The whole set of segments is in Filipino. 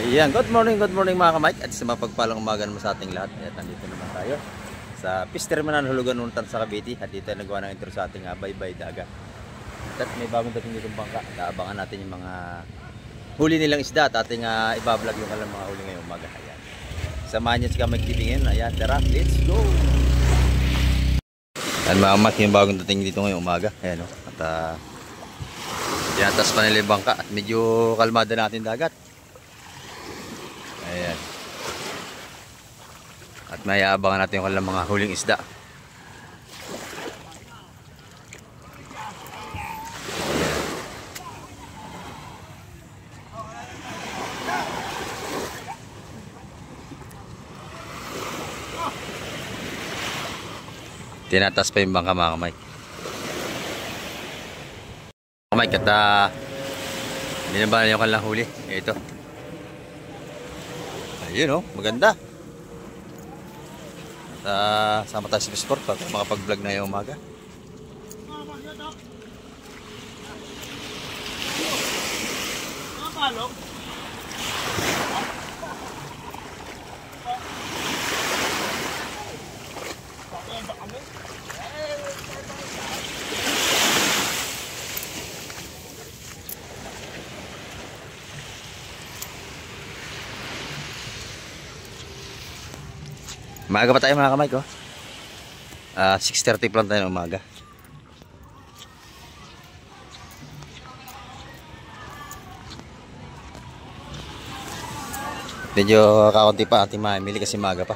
Yan, good morning mga kamike at sa mapagpalang umaga naman sa ating lahat. At nandito naman tayo sa Fish Terminal Hulugan Untan sa Cavite. At dito nagawa ng intro sa ating baybay dagat. At may bagong dating ditong bangka. Naabangan natin yung mga huli nilang isda at ating ibablog yung alam mga huli ngayong umaga. Ayan. Samahan niyo sa Kamike TV ngayon. Ayan, tara, let's go! Ayan mga kamike, yung bagong dating dito ngayong umaga. Ayan o. At tinatas pa nila yung bangka at medyo kalmada natin dagat. Ayan. At may aabangan natin yung kanilang mga huling isda. Tinatas pa yung bangka mga kamike. Kamike at binabahan yung kanilang huli. Ito. Ayun maganda. At sama tayo sa Sport para makapag-vlog na yung umaga. Maaga pa tayo mga kamay ko. 6:30 pa lang tayo ng umaga. Medyo kakaunti pa ating mamili kasi maaga pa.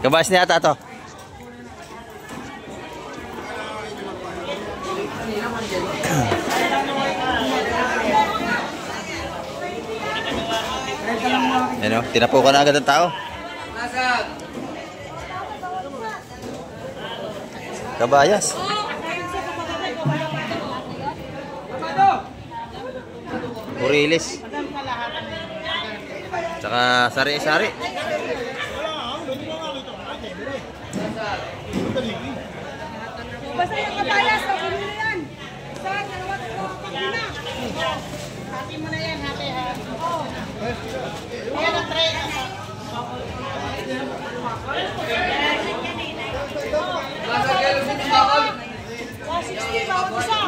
Kabayas niya ata to. Ano, tinapukan na agad ang tao. Kabayas. Urilis. Tsaka sari-sari. Basta yung kabayas, pagkulo yan. Saan, dalawa pagkina. Hati mo na yan, hati ha. Ayan ang tray.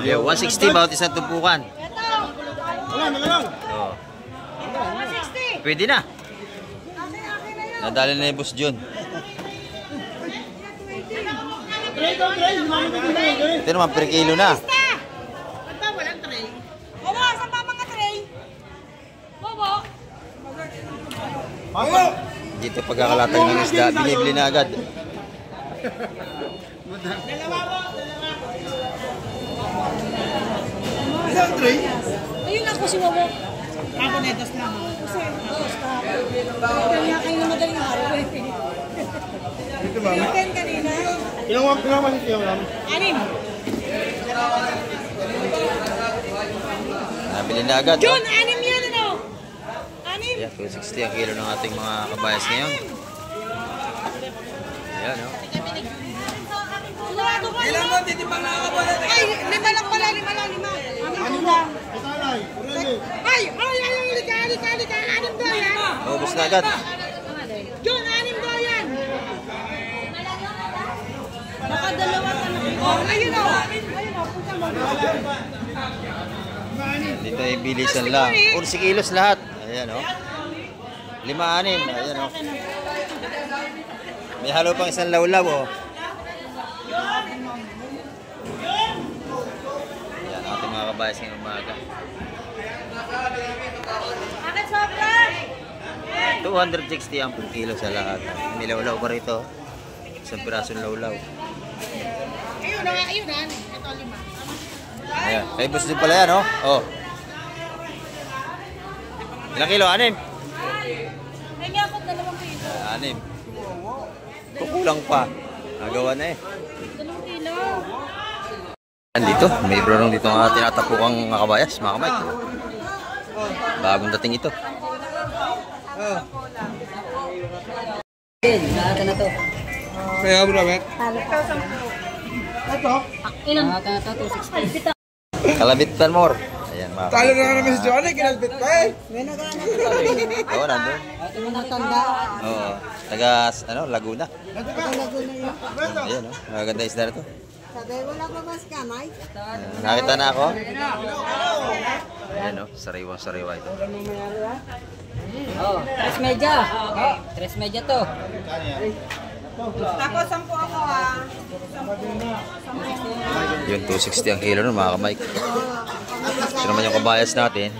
160 bawat isang tumpukan. Wala lang. Oo. 160. Pwede na. Nadali na yung Boss John. Ito naman per kilo na. Ito, walang tray. Bobo, saan pa mga tray? Bobo. Dito pagkakalatag ng isda, binibili na agad. Isang tray? Ayun ako si Bobo. Ako na dos lang. Kasi, dos ka. Kaya kayo na madaling araw eh. Ito ba? Weekend kanina. Ilang masit yung lang? 6. Nabili na agad. John, 6 yan ano? 6? Yeah, 260 ang kilo ng ating mga kabayas ngayon. Ayan Ilan mo, titipang nakakabola? Ay, 5 lang pala, 5 lang. Ano mo? Ito alay. Ay, lika. 6 daw yan. Ubus na agad. John, 6 daw yan. Baka dalawa ka na. Oh, ayun o. Punta mo. Dito ay bilisan lang. 11 kilos lahat. Ayan 5-6. Ayan May halo pang isang lawlaw Ayan ating mga kabayas ngayong umaga. Bakit sobra? 260 ang per kilo sa lahat. May lawlaw pa rito. Isang pirasong lawlaw. Ayun na. Ito 5. Ayan. Kay Boss din pala yan Oh. Ilang kilo? 6? May nga ako 2 kilo. 6. Kukulang pa. Nagawa na 2 kilo. Dito, may bronong dito nga tinatapukang kabayas, mga kamay. Bagong dating ito. Lahat na to. Kaya mo namin. Ito? Ilan? Kalabit Panmore. Ayan, mga Talo kamay. na namin si Johnny, kinalbit pa eh. Oo, nandun. Oo. Taga, ano, Laguna. Ayan, oh. Maganda isda na to. Wala pa mas kamay? Nakita na ako. Ayan, oh. Sariwang-sariwa ito. Oh, 3 media to. Tapos 10 ako ah. Yun, 260 ang kilo nun, mga kamay. Ito naman yung kabayas natin.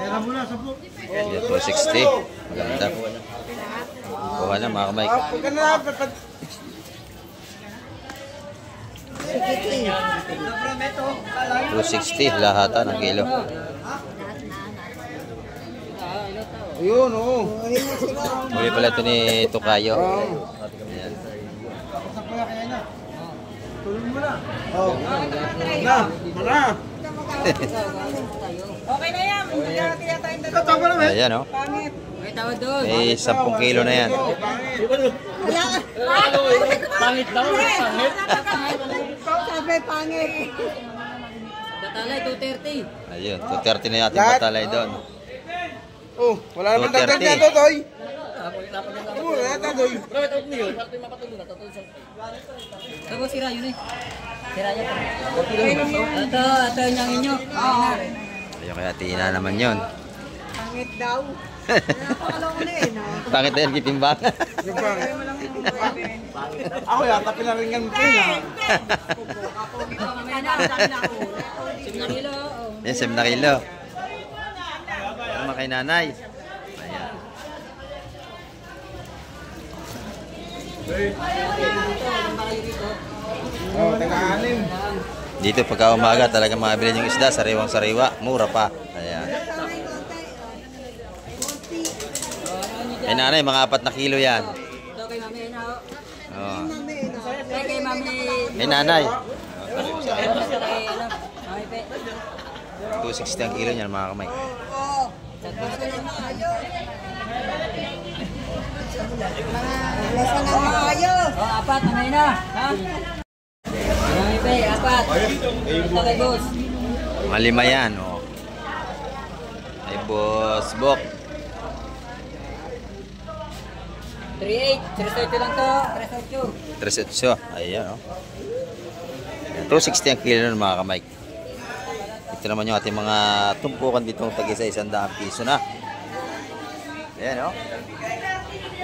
Era mo na, 10. Yan, 260. Maganda. Kuha na, mga kamay. Pagka na, 260 lahatan ang kilo. Ayun, oo. Muli pala ito ni Tukayo. Ayan. Tulong mo na. Oh. Na. Okay na yan. Hindi na tiyatayin na. Ito pa namin. Ayan, oh. Pangit. May tawad doon. May 10 kilo na yan. Pangit daw. Pangit. Sabi pangit. Batalay, 230. Ayun, 230 na yung ating batalay doon. Oh, wala naman 230. dagdag dyan, Totoy. Oo, wala dagdag. Tapos sira yun eh. Sira niya pa. Ito yung inyo. Ayun, kaya tina naman yun. Pangit daw. Napakalaw ko na eh. No? Pangit na yan, kitimbang. Yung pangit. Ako yata pinaringan mo yun ah. Sinarilo. Yan, 7 na kilo. Ano kay nanay? Ayan. Oh, taga-anim. Dito pagka umaga talaga mabili yung isda, sariwang-sariwa, mura pa. Ayan. Kay nanay, mga 4 na kilo yan. Ito kay mami na. Oh. Kay mami. Kay nanay. Kay ano. Mami pe. 260 ang kilo niyan, mga kamay. Lasa na maayos. Oh, 4 na na. Ha? Mami pe, 4. Ito kay boss. Malima yan, oh. Ay, boss, bok. 38. 38 lang to. 38. 3.8. Ayan, oh. Ayan, 260 ang kilo nun, mga kamay. Ito naman yung ating mga tumpukan ditong tag-isa 100 piso na. Ayan, oh.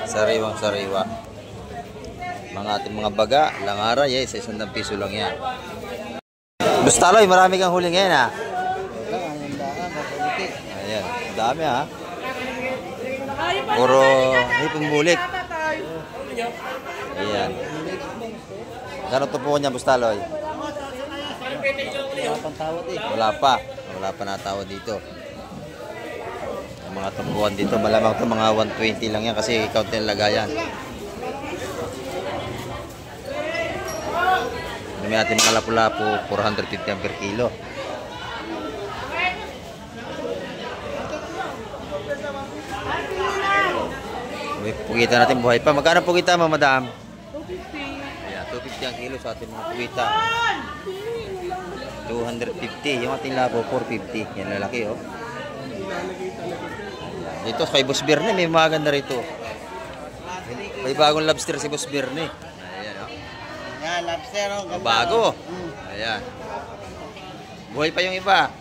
Sariwang-sariwa. Mga ating mga baga, langaray, eh, sa 100 piso lang yan. Bustaloy, marami kang huli ngayon, ha? Ayan, dami, ha? Puro hipong bulik. Ayan. Gano'n tumpukan niya, Bustaloy? Wala pa. Wala pa natawad dito. Yung mga tumbuhan dito, malamang ito mga 120 lang yan kasi count yung lagayan. May ating mga lapu-lapu, 450 per kilo. Pugita natin buhay pa. Magkano pugita mo, madam? 250. Ayan, 250 ang kilo sa ating mga pugita. 250. Yung ating labo, 450. Yan lalaki, oh. Dito kay Boss Berne, may maganda rito. May bagong lobster si Boss Berne. Ayan, oh. Yan, lobster. Oh, Bago. Ayan. Buhay pa yung iba.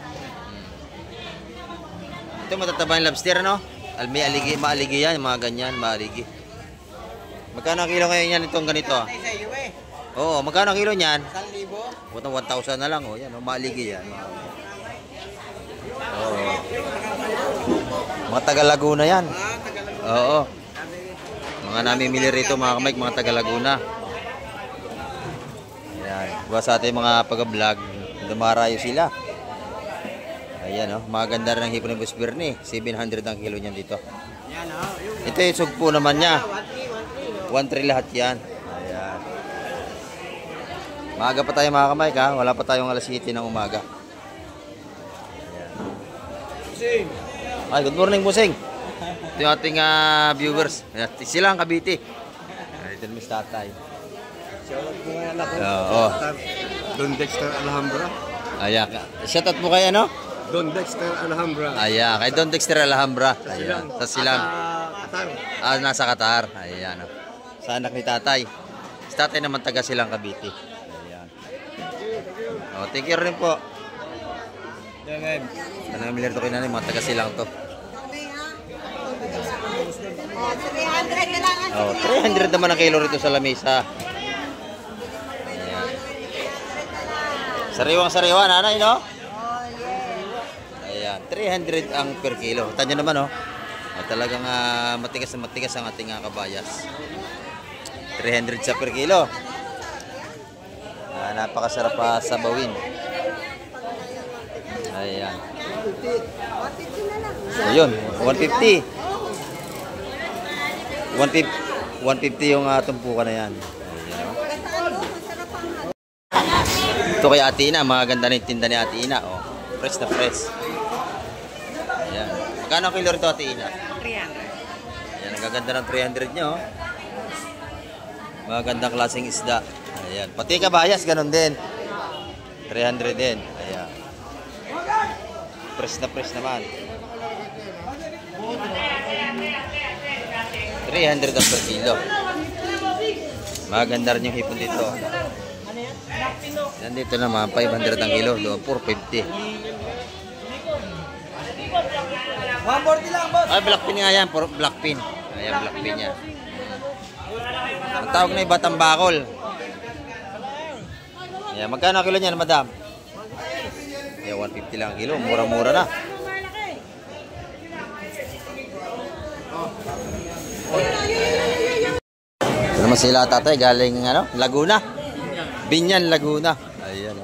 Ito matataba yung lobster, no? May aligi, maaligi yan, mga ganyan, maaligi. Magkano ang kilo ngayon yan itong ganito? Oo, magkano ang kilo niyan? 1,000. 1,000 na lang, oh. Yan, oh, maaligi yan. Oo. Mga taga Laguna yan. Oo. Mga namimili rito, mga kamay, mga taga Laguna. Ayan. Diba sa ating mga pag-vlog, dumarayo sila. Ayan, oh. Maganda rin ang hipon ng Boss Berne. 700 ang kilo niyan dito. Ito yung sugpo naman niya. 1,3 lahat yan. Ayan. Maaga pa tayo, mga kamay, ha? Wala pa tayong alas 7 ng umaga. Ayan. Ay, good morning, Busing. Ito yung ating viewers. Ayan, sila ang Cavite. Dito naman si tatay. Shoutout po ngayon ako. Oo. Don Dexter Alhambra. Ayan. Shoutout po kay ano? Don Dexter Alhambra. Ayan. Kay Don Dexter Alhambra. Ayan. Sa silang. Qatar. Nasa Qatar. Ayan. Sa anak ni tatay. Si tatay naman taga silang Cavite. Ayan. Oh, thank you rin po. Ano yung milir to kinanay? Mga taga silang to. 300 na lang. Oh, 300 naman ang kilo rito sa lamesa. Ayan. Sariwang-sariwa, nanay, no? Ayan, 300 ang per kilo. Tanya naman, oh. Talagang matigas na matigas ang ating kabayas. 300 sa per kilo. Napakasarap pa sa bawin. Ayan. So, yun, 150. 150 yung tumpukan na yan. Ayan, oh. Ito kay Ate Ina, maganda na yung tinda ni Ate Ina. Oh. Fresh na fresh. Ayan. Magkano ang kilo rito, Ate Ina? 300. Ayan, nagaganda ng 300 nyo. Oh. Magandang klaseng isda. Ayan. Pati kabayas, ganun din. 300 din. Ayan. Fresh na fresh naman. 300 ang per kilo. Maganda rin yung hipon dito. Yan dito naman, 500 ang kilo. Doon, 450. 140 lang, boss. Ay, black pin nga yan. Black pin. Ayan, black pin yan. Ang tawag na iba, tambakol. Ayan, magkano kilo niyan, madam? Ayan, 150 lang ang kilo. Mura-mura na. Ito naman sila tatay, galing Laguna. Binyan, Laguna. Ayan.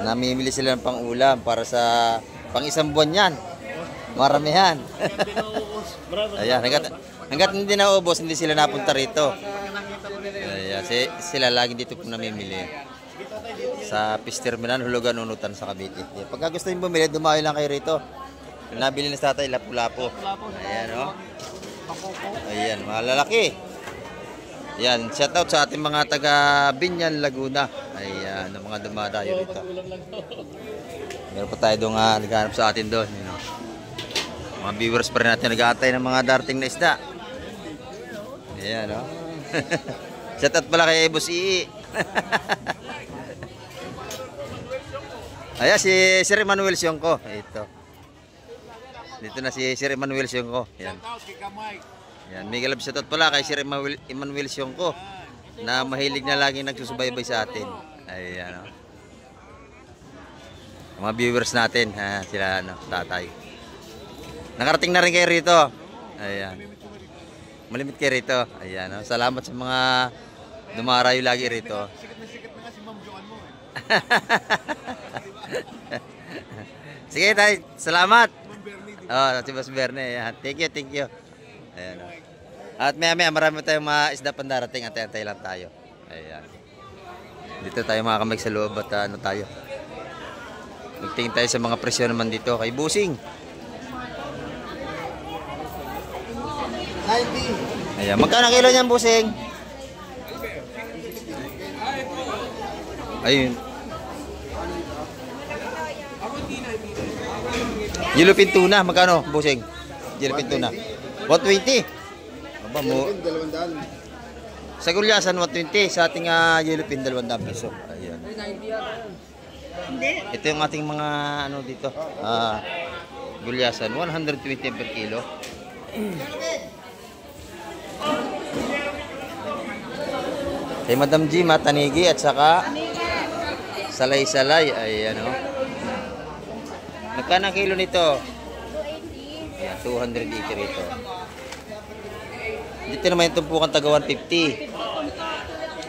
Namimili sila ng pang-ulam para sa pang-isang buwan yan. Maramihan. Ayan, hanggat hindi naubos, hindi sila napunta rito. Ayan, sila lagi dito po namimili. Sa Peace Terminal, Hulugan, Unutan sa Cavite. Pagka gusto nyo bumili, dumayo lang kayo rito. Nabili na sa tatay, lapu-lapu. Ayan, oh. Ayan, mga lalaki. Ayan, shoutout sa ating mga taga Binyan, Laguna. Ayan, ang mga dumadayo rito. Meron pa tayo doon naghanap sa atin doon. You know. Mga viewers pa rin natin nag-aantay ng mga darating na isda. Ayan, oh. Shoutout pala kay Boss Ii. Ayan, si Sir Emmanuel Siongko. Ito. Dito na si Sir Emmanuel Siongko. Ayan. Ayan, mega love shoutout pala kay Sir Emmanuel Siongko na mahilig na laging nagsusubaybay sa atin. Ayan, oh. Mga viewers natin, sila tatay. Nakarating na rin kayo rito. Ayan. Malimit kayo rito. Ayan, oh. Salamat sa mga dumarayo lagi rito. Sige tayo, salamat. Si Boss Berne. Ayan. Thank you. Ayan, oh. At maya marami tayong mga isda pandarating. Antay-antay lang tayo. Ayan. Dito tayo mga kamay sa loob at tayo. Magtingin tayo sa mga presyo naman dito kay Busing. 90. Ayan, magkano kilo niyan, Busing? Ayun. Yellowfin tuna, magkano, Busing? Yellowfin tuna. 120. Aba mo. 200. Sa Gulyasan 120, sa ating yellowfin 200 piso. Ayan. Ito yung ating mga dito. Gulyasan 120 per kilo. Kay Madam G, Tanigi at saka Salay-salay. Ayan, oh. Magkano kilo nito? 280. Ayan, 280 rito. Dito naman yung tumpukan taga 150.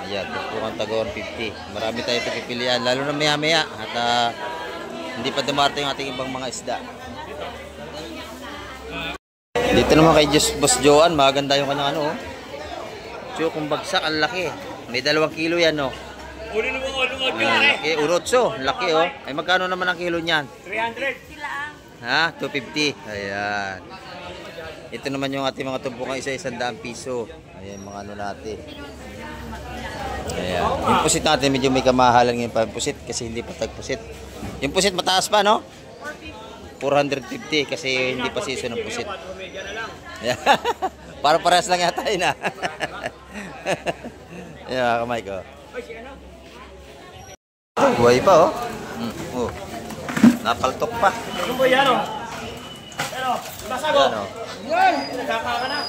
Ayan, tumpukan taga 150. Marami tayo ito pipilian, lalo na maya-maya. At hindi pa dumarating yung ating ibang mga isda. Dito naman kay Boss Joan, maganda yung kanyang oh. Kung bagsak, ang laki. May 2 kilo yan, oh. Laki, urotso, laki, oh. Ay, magkano naman ang kilo niyan? 300. Ha? 250. Ayan. Ito naman yung ating mga tumpukang isa-100 piso. Ayan, mga ano natin. Ayan. Yung pusit natin, medyo may kamahalan ngayon pa yung pusit kasi hindi pa tagpusit. Yung pusit mataas pa, no? 450 kasi hindi pa season ng pusit. Ayan. Para parehas lang yata yun, ah. Ayan, mga kamay ko. Buhay pa, oh. Oh. Napaltok pa. Ano ba yan, oh? Pero, basag, oh. Ayan, oh. Yan. Nagkaka ka na.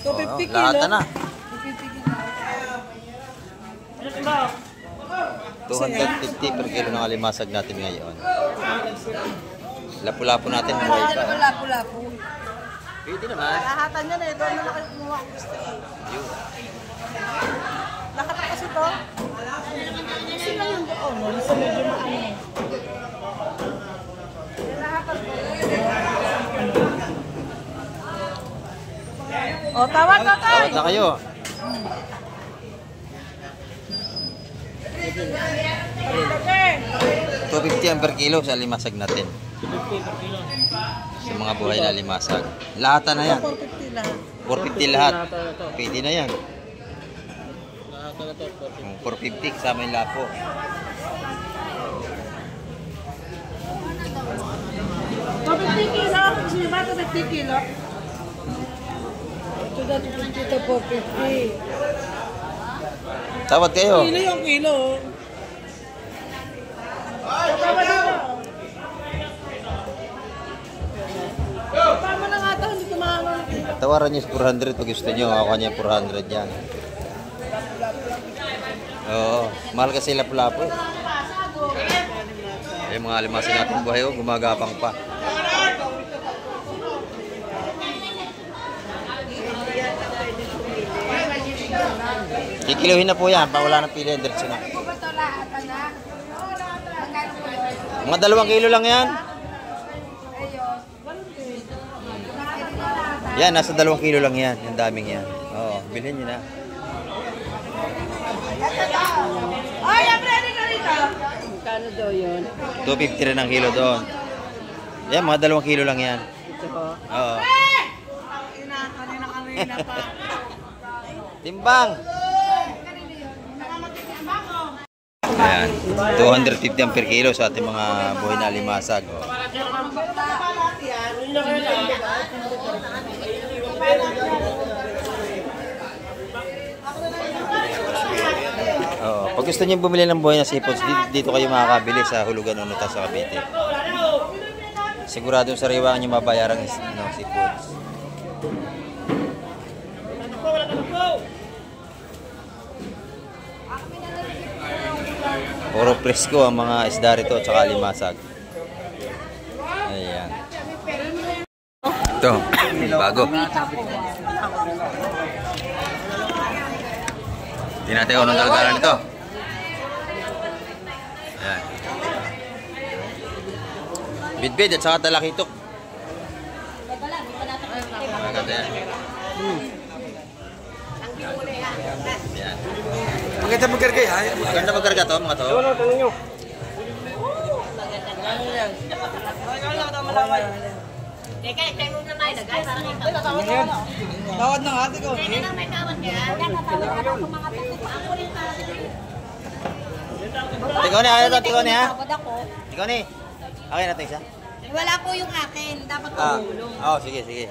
250 Lahat kilo. na. 250 kilo. Ano ba? 250 per kilo ng alimasag natin ngayon. Lapu-lapo natin. Buhay pa. Lapu-lapu. Pwede naman. Lahatan niya na ito. Ano na kayo kumuha ko gusto eh. Yun. Lahat na kasi ito. Sila yung doon. No? Sa medyo maano. Lahatan ko. O, tawad na tayo. Tawad na kayo. Okay. 250 ang per kilo sa alimasag natin. 250 per kilo. Sa mga buhay na alimasag. Lahatan na yan. 450 lahat. 450 lahat. Pwede na yan. Lahat na ito, 450 kasama yung lapo. 250 kilo. Gusto niyo ba 250 kilo? Ito na 250 ito 450. Tawad kayo. Kilo yung kilo. Tama dito. Tama na nga ito. Hindi tumama. Tawaran niyo sa 400 pag gusto niyo. Ako niya 400 yan. Oo. Mahal kasi lapu-lapo. Yung mga alimasag natin buhay, oh, gumagapang pa. Kikiluhin na po yan. Wala na pili. Diretso na. Mga 2 kilo lang yan. Yan, nasa 2 kilo lang yan. Yung daming yan. Oo, bilhin nyo na. Ay, ready ka rito. Kano daw yun? 250 rin ang kilo doon. Yan, mga 2 kilo lang yan. Ito ko. Oo. Kanina pa. Timbang! Ayan, 250 ang per kilo sa ating mga buhay na alimasag. Oh. Oh, pag gusto niyo bumili ng buhay na seafoods, dito kayo makakabili sa Hulugan Unuta sa Cavite. Siguradong sariwa niyo mabayaran ng seafoods. Puro presko ang mga isda rito at saka limasag. Ayan. Ito, bago. Hindi natin kung anong dalgaran nito. Ayan. Bidbid at saka talakitok. Maganda yan. Ayan. Maganda magkargay, ha? Maganda magkarga to, mga to. Ano, tanong nyo. Teka, check mo na tayo na guys. Parang ito. Tawad ng ate ko. Hindi na may tawad niya. Ako rin para. Tigoni, ayaw to, tigoni ha? Tawad ako. Tigoni. Okay na ito isa? Wala po yung akin. Dapat po hulong. Oo, sige, sige.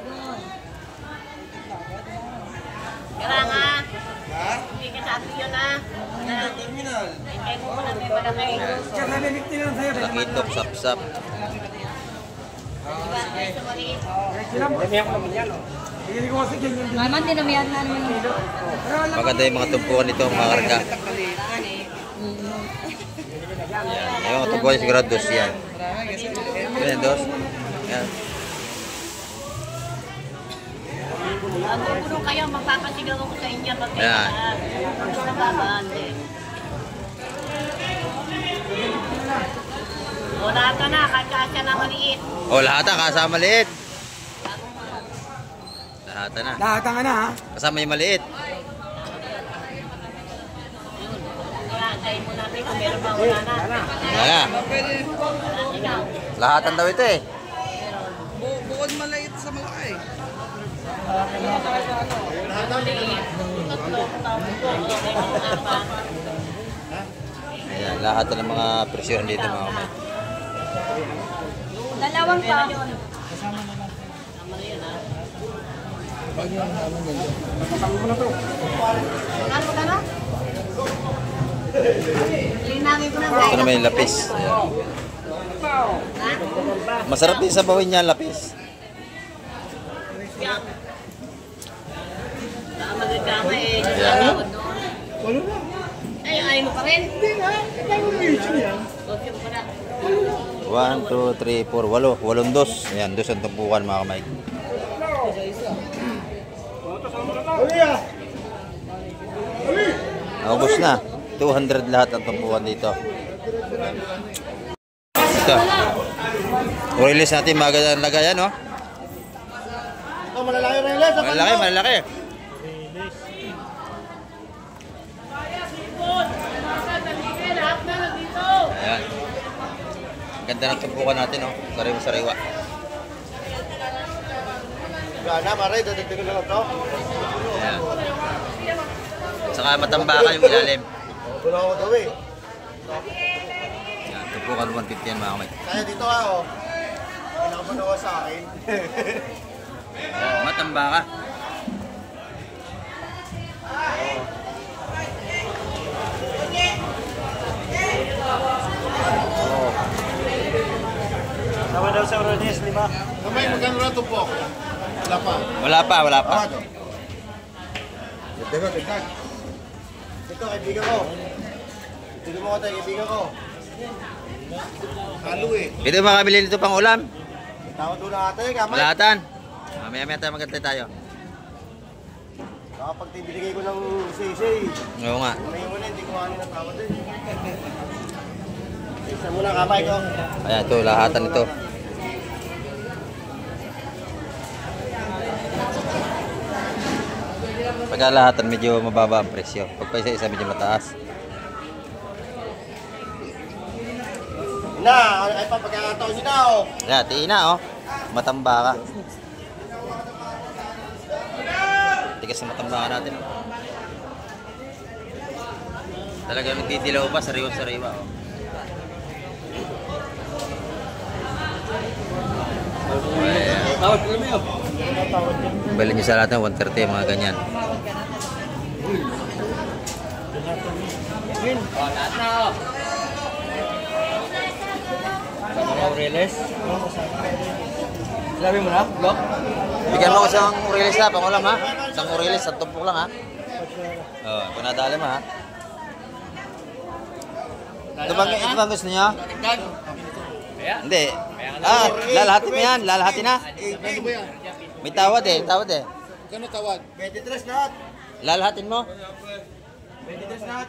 Kaya nga. Hindi ka sabi yun ha. Terminal. Check mo na may malaki. Talakitok, sap-sap. Naman din namiyan na naman yung Maganda yung mga tumpukan nito, mga karga. Yan. Yung mga tumpukan sigurado dos yan. Yan, dos. Yan. Puno kayo, magpapasigaw ko sa inyo. Yan. Nababaan din. O, lahat na, kakasya na maliit. O, lahat ang kasama maliit. Lahat na. Lahat nga na, ha? Kasama yung maliit. Kaya, kain mo natin kung meron ba wala na. Wala. Lahatan daw ito eh. Bukod maliit sa malaki. Ayan, lahat ng mga presyon dito mga kamay. Dalawang pa. Ano ka na? Linangin ko na Ito naman yung lapis. Ayan. Masarap din sa bawin niya lapis. Magkakama eh. Ayan. Ay, ayaw mo pa rin. Hindi nga. Kailangan mo yung yan. Okay mo pa na. 1, 2, 3, 4, 8. 8 dos. Ayan, dos ang tumpukan mga kamay. Naubos na. 200 lahat ang tumpukan dito. Ito. Release natin magandang lagayan, no? Ito, malalaki rin lang. Malaki, malaki. Ayan. Ganda ng tumpukan natin, no? Sariwa-sariwa. Gana, pare. Dadagdagan na lang ito. Ayan. Saka matambaka yung ilalim. Wala ko ito eh. Ayan, tumpukan 150 yan mga kamay. Kaya dito ka, oh. Pinakamanawa sa akin. Ayan, matambaka. Sama daw sa Rones, 5. Kamay, magkano na ito po? Wala pa. Wala pa, wala pa. Ito. Dagdag, dagdag. Ito, kaibigan ko. Tignan mo ko tayo, kaibigan ko. Halo eh. Ito makabili nito pang ulam. Tawad doon na ate, kamay. Malatan. Mamaya-maya tayo magantay tayo. Kapag binigay ko ng sisay, Oo nga. may una, hindi ko ano na tawad eh. Isa muna kamay ko. Ayan, ito, lahatan ito. Pagka lahatan, medyo mababa ang presyo. Pag pa isa-isa, medyo mataas. Na, ay pa pagkakataon nyo na oh. Ayan, tiin na, oh. Matambaka. Tigas na matambaka natin, oh. Talaga nagdidilaw pa, sariwa-sariwa, oh. Bali nyo sa lahat ng 130, mga ganyan. Sabi mo na, Glock? Bigyan mo ko isang Urilis na, pangulam ha? Isang Urilis, at tumpok lang ha? Oo, kung nadali mo ha? Ito bang gusto niyo? Hindi. Ah, lalahatin mo yan, lalahatin na. Ano ba yan? May tawad eh, tawad eh. Kano tawad? 23 lahat. Lalahatin mo. 23 lahat.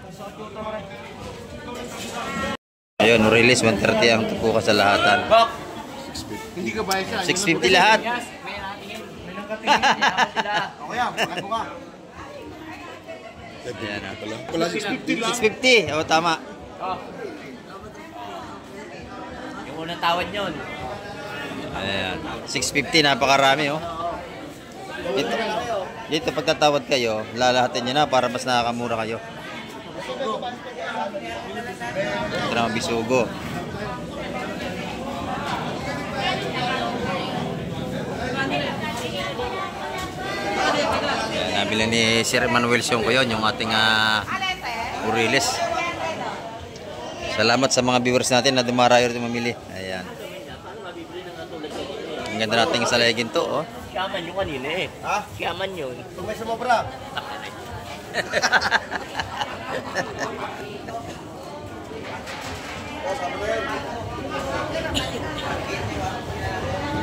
Ayun, Urilis, 130 ang tupukan sa lahatan. Hindi ka bayad siya. 650 lahat. O kaya, ano ka? Ayan ha. Wala 650 lang. 650, oo tama. Yung unang tawad yun. Ayan, 650, napakarami oh. Dito pagtatawad kayo, lalahatin nyo na para mas nakakamura kayo. Ito naman bisugo. Ayan, nabili ni Sir Manuel Siongko yun, yung ating Urilis. Salamat sa mga viewers natin na dumarayo rin mamili. Ayan. Ang ganda nating salegin to, oh. Siyaman yung kanila eh. Ha? Siyaman yun. Kung may sumobra.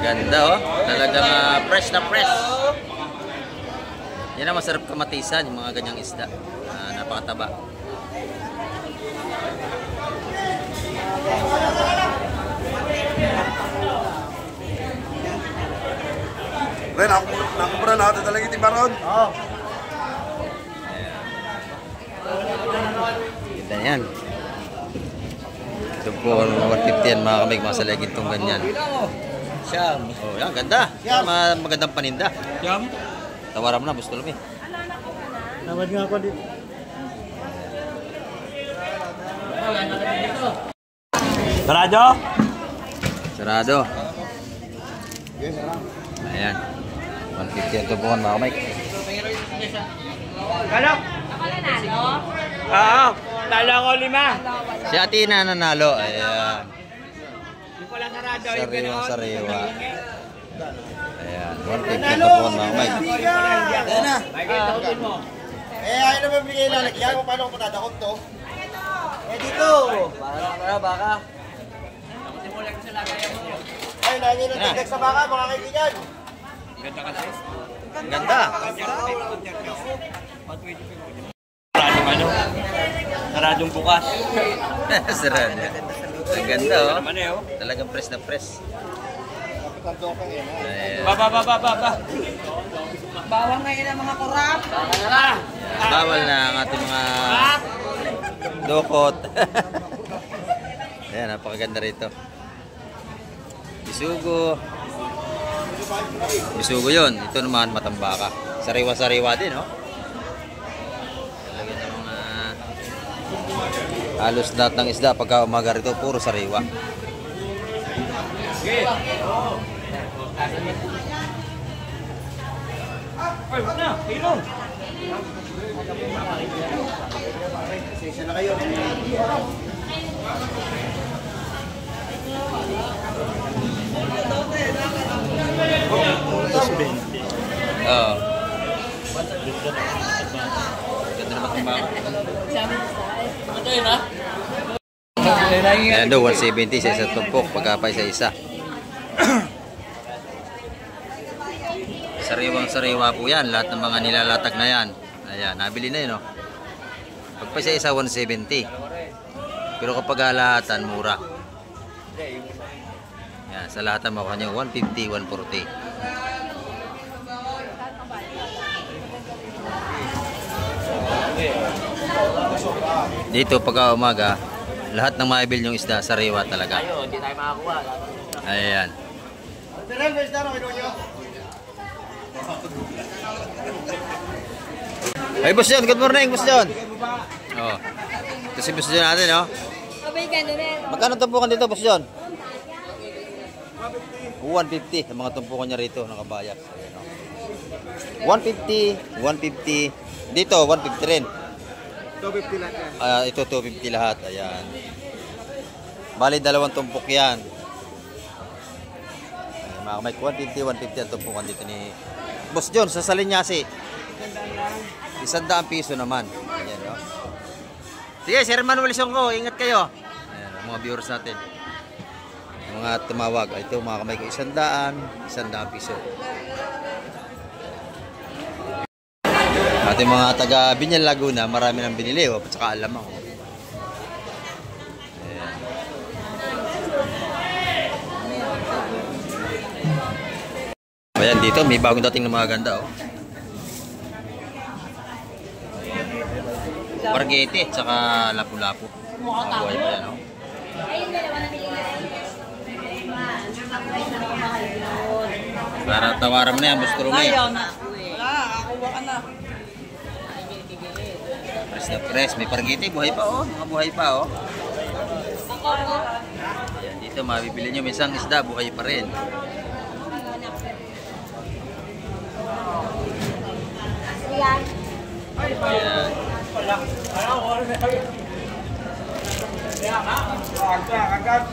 Ganda oh. Talagang fresh na fresh. Yan ang masarap kamatisan, yung mga ganyang isda. Napakataba. Ren, nakumura na ito talaga yung tibaron. Oo. Ganda yan. Ito po, 150 yan mga kamig, mga salegin itong ganyan. Siyam. Oh, yan, ganda. Magandang paninda. Siyam? Tawaran mo na, Boss Tulumi. Nawad nga ako dito. Sarado? Sarado. Ayan. 150 ang tumpukan mga Mike. Kalok! Ako nanalo. Oo, talo ko 5. Si Ate na nanalo. Ayan. Hindi ko lang sarado. Sariwang sariwa. Ayan. 150 ang tumpukan mga Mike. Ayan na. Ayaw na mabigay lalagyan ko. Paano ko matadakot to? Dito. Para baka. Ay, lagi na tigdag sa baka, mga kaibigan. Ang ganda. Saradong bukas. Sarado. Ang ganda oh. Talagang press na press. Ayan. Baba. Bawang ngayon ang mga korap. Bawal na ang ating mga dokot. Ayan, napakaganda rito. Bisugo. Bisugo yun. Ito naman matambaka. Sariwa-sariwa din, no? Talaga ng mga halos lahat ng isda pagka umaga rito, puro sariwa. Oo. Ganda naman itong baka. Ayan daw, 170 sa isang tumpok pagka pa isa-isa. Sariwang-sariwa po yan. Lahat ng mga nilalatag na yan. Ayan, nabili na yun, no? Pag pa isa-isa, 170. Pero kapag halatan, mura. Ayan, sa lahatan makuha nyo, 150, 140. Dito pagka umaga, lahat ng maibil yung isda, sariwa talaga. Hindi tayo makakuha. Ayan. Ay, Boss John, good morning, Boss John. Oh. Ito si Boss John natin, no? Abay, gano'n rin. Magkano tumpukan dito, Boss John? 150 ang mga tumpukan niya rito, nakabayas. Ayan, no? 150, 150. Dito, 150 rin. 250 lang yan. Ito 250 lahat. Ayan. Bali, dalawang tumpok yan. Ayan, mga kamay, 150, 150 ang tumpukan dito ni Boss John sa Salinyasi. 100 piso naman. Ayan, no? Sige, Sir Manuel Songko, ingat kayo. Ayan, ang mga viewers natin. Mga tumawag. Ito, mga kamay ko, 100 piso. Ating mga taga Binyal Laguna, marami nang binili, at saka alamang. Ayan, dito may bagong dating ng mga ganda, oh. Pargete, tsaka lapu-lapu. Buhay pa yan, oh. Para tawaran mo na yan, Boss Tulumi. na. Wala, akuha ka na. Press na press. May pargete, buhay pa, oh. Mga buhay pa, oh. Ayan, dito mabibili nyo. May isang isda, buhay pa rin. Ayan.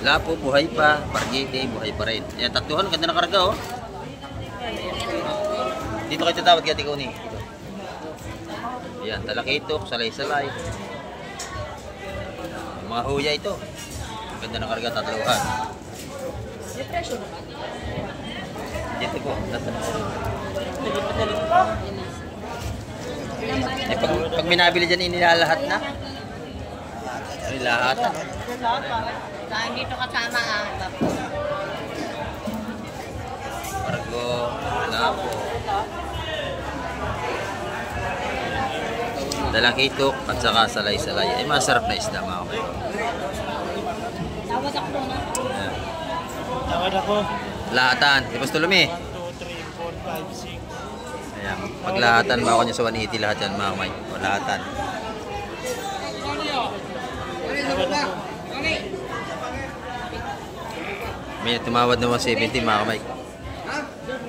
Lapo, buhay pa. Pargete, buhay pa rin. Ayan, tatuhan. Ganda na karga, oh. Dito kayo tatawad kaya tikaw ni. Ayan, talakitok, salay-salay. Mga huya ito. Ganda na karga, tatluhan. Dito po. Eh, pag minabili dyan, inilalahat na. Lahat. Saan dito kasama Pargo, lapo. Dalakitok at saka salay-salay. Ay, masarap na isda, mga kapatid. Tawad ako muna. Ayan. Tawad ako. Lahatan. Di Boss Tulumi? 1, 2, 3, 4, 5, 6. Ayan, Paglahatan, makakuha niya sa 180 lahat yan mga kamay. Paglahatan. May tumawad na 170 mga kamay.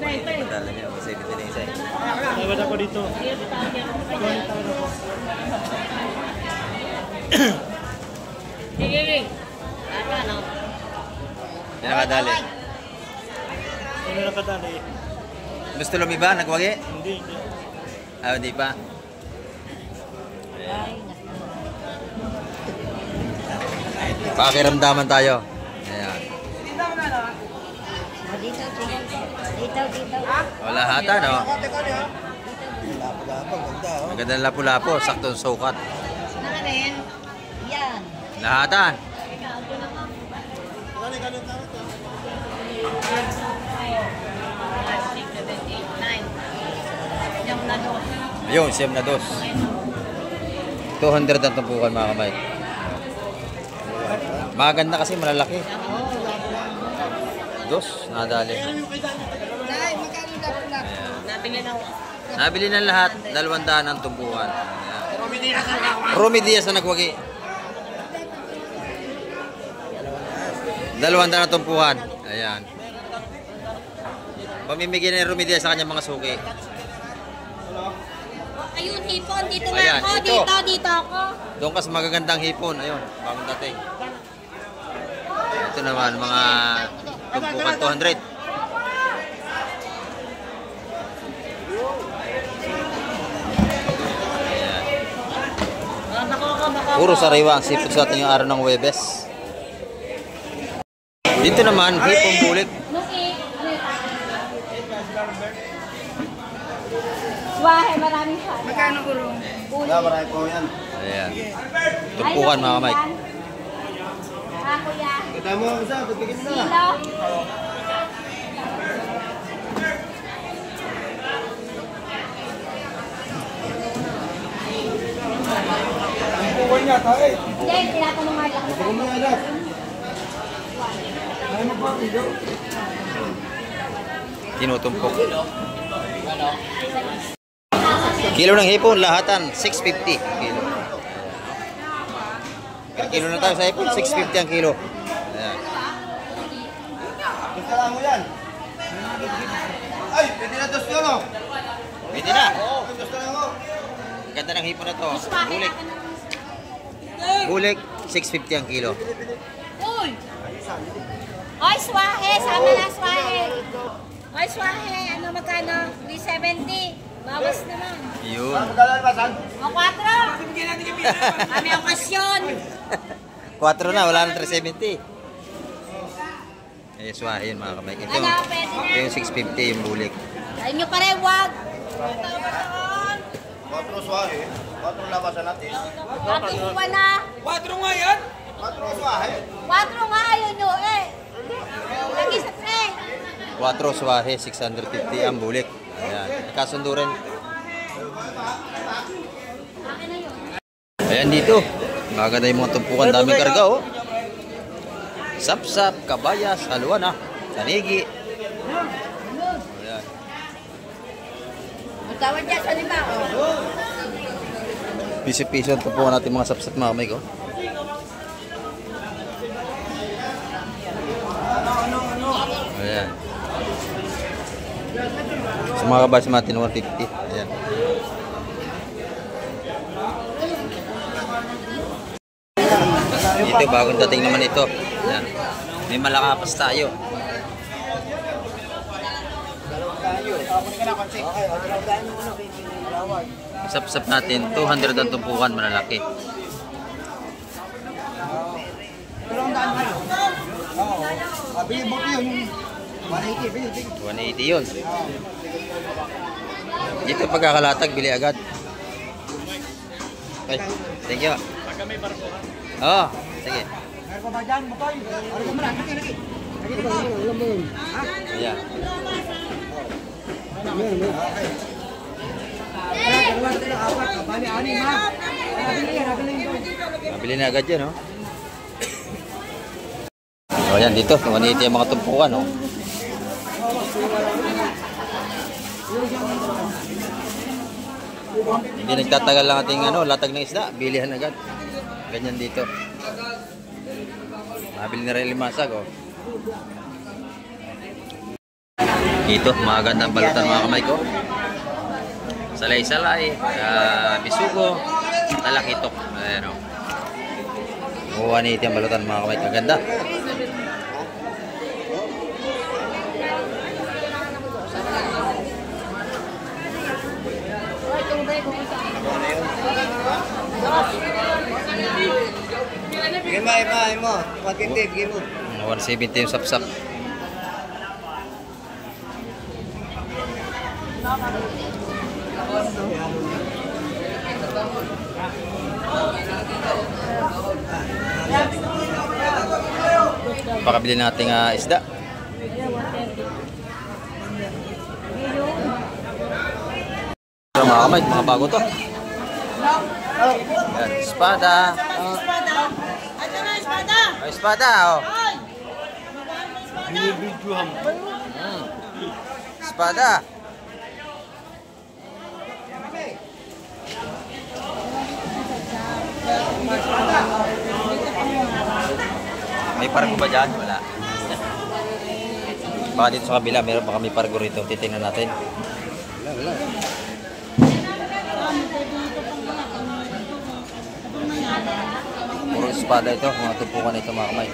Padala niya, 170 na isa. Tawad ako dito. Sige. Ano? Yan nakadali. Ano nakadali? Gusto lumiba? Nagwagi? Hindi. Ah, hindi pa. Pakiramdaman tayo. Ayan. Wala hata, no? Maganda ng lapu-lapo. Saktong sukat. Nakarin. Yan. Lahatan. Yung na doon. Ayun, siyam na dos. 200 ang tumpukan mga kamay. Maganda kasi malalaki. Dos, nadali. Nabili ng... Nabili ng lahat, 200 ang tumpukan. Rumi Diaz na nagwagi. 200 ang tumpukan. Ayan. Pamimigay na Rumi Diaz sa kanyang mga suki. Ayun, hipon. Dito na Ayan, ako. ito. Dito ako. Doon kasi magagandang hipon. Ayun, bagong dating. Ito naman, mga tumpukan 200. Ayan. Puro sariwa ang sipot sa atin yung araw ng Huwebes. Dito naman, hipong bulik. Wahe, maraming sana. Magkano gulong? Marami po yan. Ayan. Tumpukan mga kamay. Ah, kuya. Kita mo ang isa, pagbigyan mo na. Kilo. Buwan niya, tayo. Hindi, tinatanong nga lang. Buwan mo yan. Ay mo pa, video. Tinutumpok. Kilo ng hipon, lahatan, 650 kilo. Per kilo na tayo sa hipon, 650 ang kilo. Ayan. Gusto lang mo yan. Ay, pwede na dos yun, oh. Pwede na. Oo, gusto lang mo. Ang ganda ng hipon na to. Bulik. Bulik, 650 ang kilo. Uy! Oy, swahe! Sama na swahe! Oy, swahe! Ano magkano? 370. Bawas naman. Yun. Magkala ba, San? O, 4! Kami okasyon! 4 na, wala nang 370. Eh, swahe yun mga kamay. Ito, Ano, pwede na? yung 650 yung bulik. Ayun nyo pare, wag! 4 swahe. 4 labasan natin. 4 buwan na! 4 swahe. 4 nga ayun nyo eh! Lagi sa 3! 4 swahe, 650 ang bulik. Ayan, kasundo rin. Ayan dito. Maganda yung mga tumpukan, daming karga oh. Sapsap, kabayas, haluan ah. Tanigi. Ayan. Magkawad dyan sa 5. Piso-piso ang tumpukan natin mga sapsap mga kamay ko. Ayan. Sa mga kabasmati 150. Ayan. Dito bagong dating naman ito. Ayan. May malakapas tayo. Sap-sap natin 200 ang tumpukan malalaki. Bili mo yun. 180, bili. 180 yun. Dito pagkakalatag, bili agad. Okay, thank you. Oo, sige. Meron pa ba dyan, Bukoy? Ano ko muna? Lagi. Ayan. Mabili na agad yan, oh. O yan, dito, 180 yung mga tumpukan, oh. Hindi nagtatagal lang ating latag ng isda. Bilihan agad. Ganyan dito. Mabili na rin limasag, oh. Dito, magandang balutan mga kamay ko. Salay-salay, bisugo, talakitok. Ayan, oh. 180 ang balutan mga kamay. Maganda. Bigyan mo. 150, bigyan mo. 170 yung sapsap. Pakabili natin isda. Ito mga kamay, mga bago to. Yan, espada. Ito na, espada. Oh, espada, oh. Espada. May pargo ba dyan? Wala. Baka dito sa kabila, meron baka may pargo rito. Titingnan natin. Wala. Puro espada ito. Mga tumpukan ito mga kamay.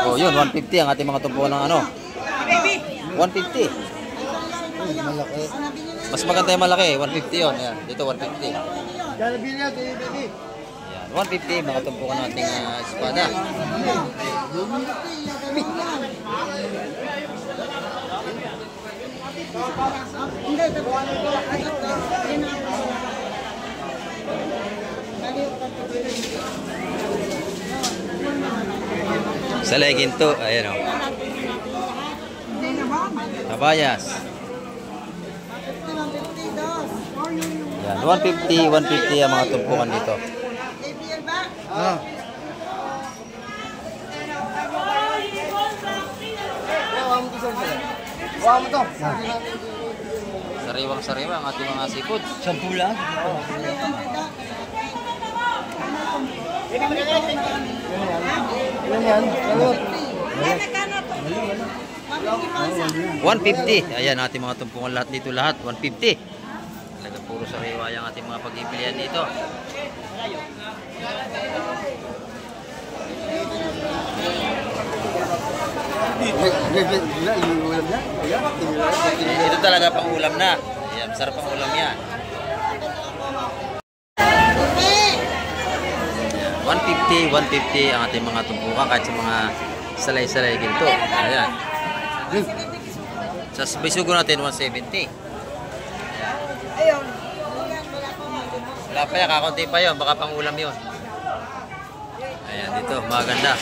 Oh, yun, 150 ang ating mga tumpukan ng 150. Malaki. Mas maganda yung malaki, 150 yun. Yan, dito 150. Jalabili na, baby. Yan, 150 mga tumpukan ng ating espada. Salay ginto, ayan o. Nabayas. Yan, 150 ang mga tumpukan dito. Ah. Wow mo to. Sariwang-sariwa ang ating mga seafood. 10 lang. Ilan yan? Salot. 150. Ayan, ating mga tumpungan lahat dito, lahat 150. Talaga puro sariwa yung ating mga pag-ipilian dito. Ito talaga pang ulam na. Ayan, sarap pang ulam yan. 150 ang ating mga tumpukan kahit sa mga salay-salay ginto. Ayan. Sa bisugo natin 170. Ayun. Wala pa yan, kakunti pa yun, baka pang ulam yun. Ayan, dito, maganda.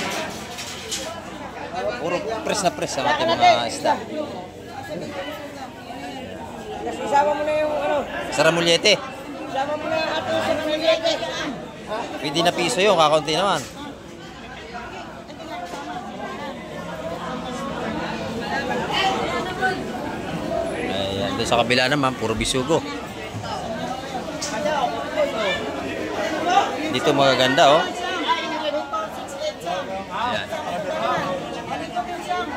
Puro press na press ang ating mga isda. Isama mo na yung Saramulyete. Isama mo na ating saramulyete. Pwede na piso yun, kakunti naman. Ayan, doon sa kabila naman, puro bisugo. Dito magaganda, oh. Ayan.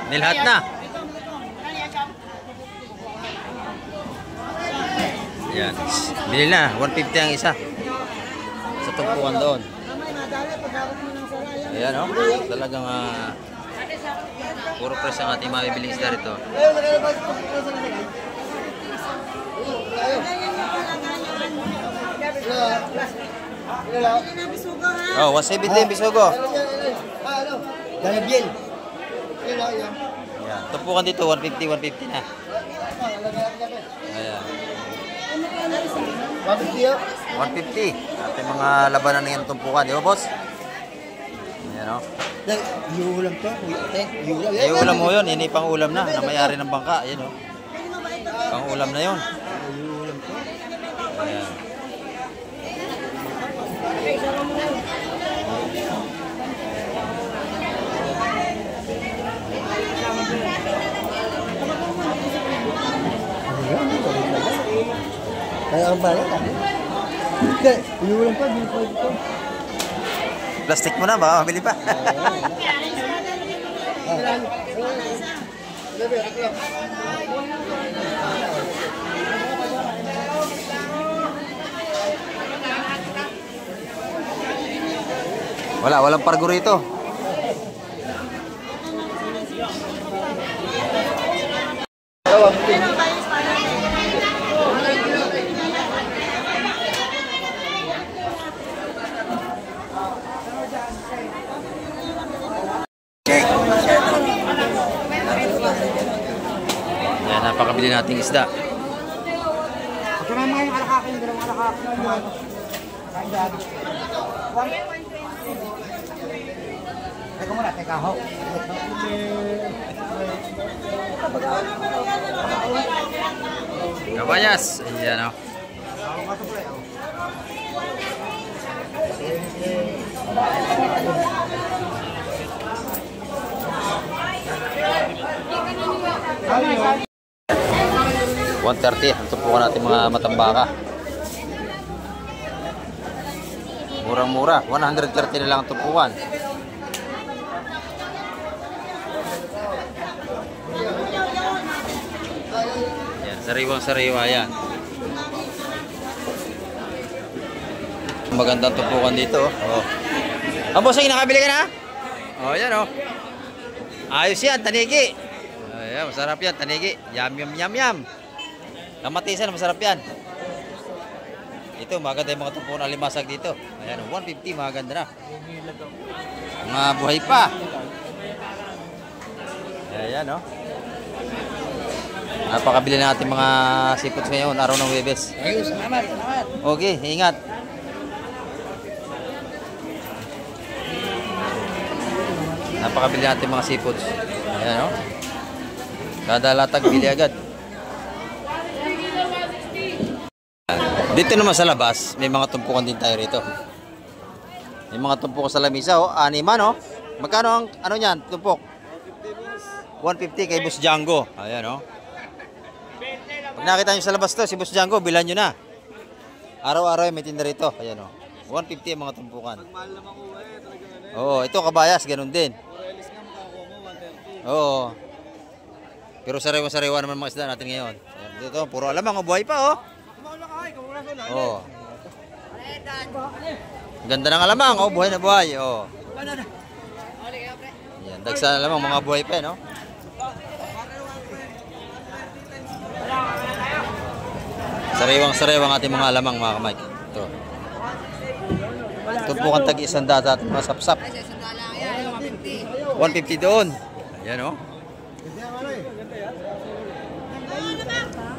Nilhat na. Ayan. Bili na, 150 ang isa. Sa tumpukan doon. Ayan, oh. Talagang puro press ang ating mabibiling isda rito. Oh, 170 yung bisugo. Jalabili. Ayan. Tumpukan dito, 150 na. Ayan. 150. Ating mga labanan ng tumpukan. Di ba, boss? Ayan, oh. Iulam to. Ay, ulam mo yun. Yan ay pang ulam na. Na may-ari ng bangka. Ayan, oh. Pang ulam na yun. Ayan. Ay, ang bala. Hindi, inuulan pa, hindi pa ito. Plastic mo na ba? Mabili pa. Walang pargo rito. Yan, napakabili nating isda. Kumama yung alakakin, dalawang alakakin. Teka muna, teka ho. Kabayas. Ayan o. $130 ang tumpukan natin mga matambaka. Murang-mura, 130 na lang ang tumpukan. Yan, sariwang-sariwa yan. Magandang tumpukan dito. Oh. Ang bossing, nakabili ka na? Oh, yan oh. Ayos yan, tanigi. Ayan, masarap yan, tanigi. Yum, yum, yum, yum. Kamatisan, masarap yan. Ito, maganda yung mga tumpukan na limasag dito. Ayan, 150, maganda na. Mga buhay pa. Ayan, oh. Napakabili natin mga seafoods ngayon, araw ng Huwebes. Ayos, salamat. Okay, ingat. Napakabili natin mga seafoods. Ayan, oh. Kada latag, bili agad. Dito naman sa labas, may mga tumpukan din tayo rito. May mga tumpukan sa lamisa, oh. Animan, oh. Magkano ang, ano yan, tumpok? 150 kay Boss Django. Ayan, oh. Pag nakita nyo sa labas to, si Boss Django, bilan nyo na. Araw-araw may tinda rito. Ayan, oh. 150 ang mga tumpukan. Oo, ito kabayas, ganun din. Oo. Pero sariwa-sariwa naman mga isda natin ngayon. Ayan, dito, puro alamang, oh. Buhay pa, oh. Oh. Ganda ng alamang, oh, buhay na buhay, oh. Yan, dagsa na lamang mga buhay pa, no? Sariwang-sariwang ating mga alamang, mga kamay. Ito. Tumpukan tag-100 ating mga sapsap. 150 doon. Ayan, oh.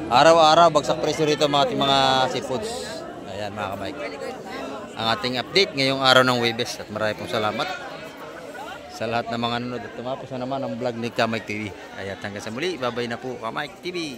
Araw-araw, bagsak presyo rito mga ating mga seafoods. Ayan mga kamay. Ang ating update ngayong araw ng Huwebes. At marami pong salamat sa lahat ng mga nanonood. At tumapos na naman ang vlog ni Kamay TV. Kaya hanggang sa muli, babay na po Kamay TV.